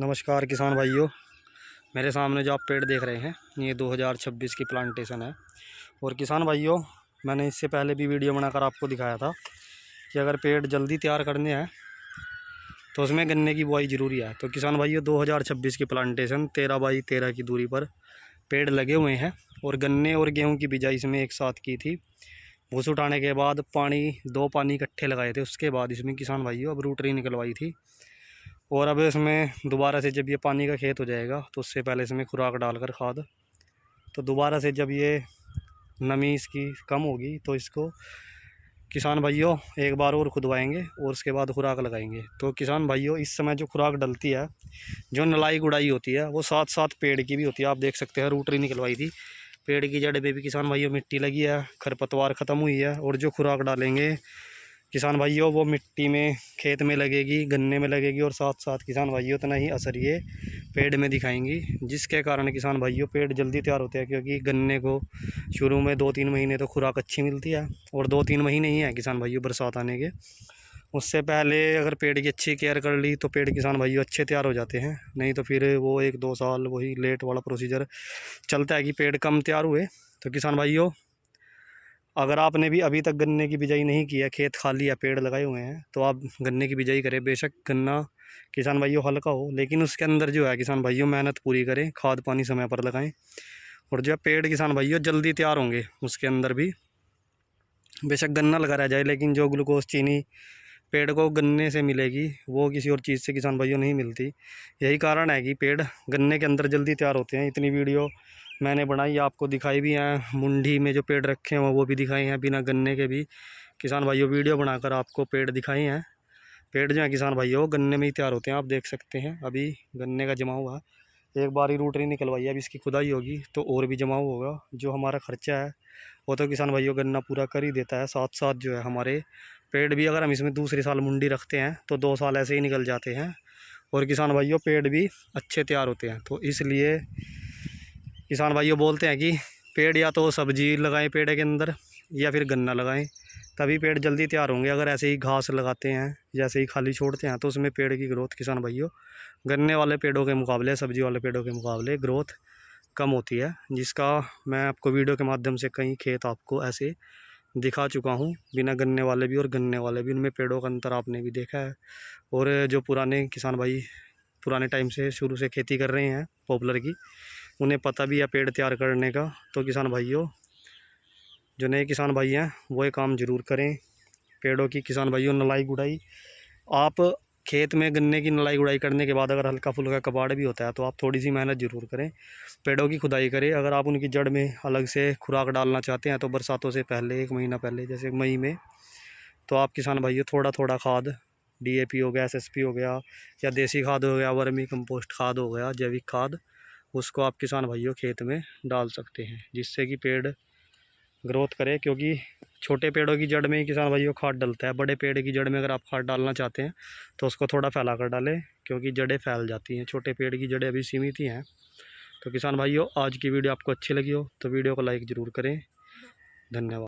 नमस्कार किसान भाइयों। मेरे सामने जो आप पेड़ देख रहे हैं ये 2026 की प्लांटेशन है। और किसान भाइयों, मैंने इससे पहले भी वीडियो बनाकर आपको दिखाया था कि अगर पेड़ जल्दी तैयार करने हैं तो उसमें गन्ने की बुआई ज़रूरी है। तो किसान भाइयों 2026 की प्लांटेशन 13 बाई 13 की दूरी पर पेड़ लगे हुए हैं और गन्ने और गेहूँ की बिजाई इसमें एक साथ की थी। भूस उठाने के बाद दो पानी इकट्ठे लगाए थे, उसके बाद इसमें किसान भाइयों अब रूटरी निकलवाई थी। और अब इसमें दोबारा से जब ये पानी का खेत हो जाएगा तो उससे पहले इसमें खुराक डालकर खाद, तो दोबारा से जब ये नमी इसकी कम होगी तो इसको किसान भाइयों एक बार और खुदवाएंगे और उसके बाद खुराक लगाएंगे। तो किसान भाइयों इस समय जो खुराक डलती है, जो नलाई गुड़ाई होती है, वो साथ साथ पेड़ की भी होती है। आप देख सकते हैं रूटरी निकलवाई थी, पेड़ की जड़ पे भी किसान भाइयों मिट्टी लगी है, खरपतवार ख़त्म हुई है। और जो खुराक डालेंगे किसान भाइयों वो मिट्टी में खेत में लगेगी, गन्ने में लगेगी और साथ साथ किसान भाइयों उतना ही असर ये पेड़ में दिखाएंगी, जिसके कारण किसान भाइयों पेड़ जल्दी तैयार होते हैं। क्योंकि गन्ने को शुरू में 2-3 महीने तो खुराक अच्छी मिलती है और 2-3 महीने ही है किसान भाइयों बरसात आने के। उससे पहले अगर पेड़ की अच्छी केयर कर ली तो पेड़ किसान भाइयों अच्छे तैयार हो जाते हैं। नहीं तो फिर वो 1-2 साल वही लेट वाला प्रोसीजर चलता है कि पेड़ कम तैयार हुए। तो किसान भाइयों अगर आपने भी अभी तक गन्ने की बिजाई नहीं की है, खेत खाली है, पेड़ लगाए हुए हैं, तो आप गन्ने की बिजाई करें। बेशक गन्ना किसान भाइयों हल्का हो, लेकिन उसके अंदर जो है किसान भाइयों मेहनत पूरी करें, खाद पानी समय पर लगाएं। और जो पेड़ किसान भाइयों जल्दी तैयार होंगे उसके अंदर भी बेशक गन्ना लगा रह जाए, लेकिन जो ग्लूकोज चीनी पेड़ को गन्ने से मिलेगी वो किसी और चीज़ से किसान भाइयों नहीं मिलती। यही कारण है कि पेड़ गन्ने के अंदर जल्दी तैयार होते हैं। इतनी वीडियो मैंने बनाई, आपको दिखाई भी हैं, मुंडी में जो पेड़ रखे हैं वो भी दिखाए हैं, बिना गन्ने के भी किसान भाइयों वीडियो बनाकर आपको पेड़ दिखाए हैं। पेड़ जो है किसान भाइयों गन्ने में ही तैयार होते हैं। आप देख सकते हैं अभी गन्ने का जमाव हुआ, एक बार ही रूटरी निकलवाई है, अब इसकी खुदाई होगी तो और भी जमाव होगा। जो हमारा खर्चा है वो तो किसान भाइयों गन्ना पूरा कर ही देता है। साथ साथ जो है हमारे पेड़ भी, अगर हम इसमें दूसरे साल मुंडी रखते हैं तो 2 साल ऐसे ही निकल जाते हैं और किसान भाइयों पेड़ भी अच्छे तैयार होते हैं। तो इसलिए किसान भाइयों बोलते हैं कि पेड़ या तो सब्जी लगाएं पेड़ के अंदर या फिर गन्ना लगाएं, तभी पेड़ जल्दी तैयार होंगे। अगर ऐसे ही घास लगाते हैं, जैसे ही खाली छोड़ते हैं, तो उसमें पेड़ की ग्रोथ किसान भाइयों गन्ने वाले पेड़ों के मुकाबले, सब्जी वाले पेड़ों के मुकाबले ग्रोथ कम होती है। जिसका मैं आपको वीडियो के माध्यम से कई खेत आपको ऐसे दिखा चुका हूँ, बिना गन्ने वाले भी और गन्ने वाले भी, उनमें पेड़ों का अंतर आपने भी देखा है। और जो पुराने किसान भाई पुराने टाइम से शुरू से खेती कर रहे हैं पॉपुलर की, उन्हें पता भी है पेड़ तैयार करने का। तो किसान भाइयों जो नए किसान भाई हैं वो ये काम ज़रूर करें। पेड़ों की किसान भाइयों नलाई गुड़ाई, आप खेत में गन्ने की नलाई गुड़ाई करने के बाद अगर हल्का फुल्का कबाड़ भी होता है तो आप थोड़ी सी मेहनत ज़रूर करें, पेड़ों की खुदाई करें। अगर आप उनकी जड़ में अलग से खुराक डालना चाहते हैं तो बरसातों से पहले 1 महीना पहले, जैसे मई में, तो आप किसान भाइयों थोड़ा थोड़ा खाद, DAP हो गया, SSP हो गया, या देसी खाद हो गया, वर्मी कंपोस्ट खाद हो गया, जैविक खाद, उसको आप किसान भाइयों खेत में डाल सकते हैं, जिससे कि पेड़ ग्रोथ करे। क्योंकि छोटे पेड़ों की जड़ में ही किसान भाइयों खाद डलता है। बड़े पेड़ की जड़ में अगर आप खाद डालना चाहते हैं तो उसको थोड़ा फैला कर डालें, क्योंकि जड़ें फैल जाती हैं, छोटे पेड़ की जड़ें अभी सीमित ही हैं। तो किसान भाइयों आज की वीडियो आपको अच्छी लगी हो तो वीडियो को लाइक ज़रूर करें। धन्यवाद।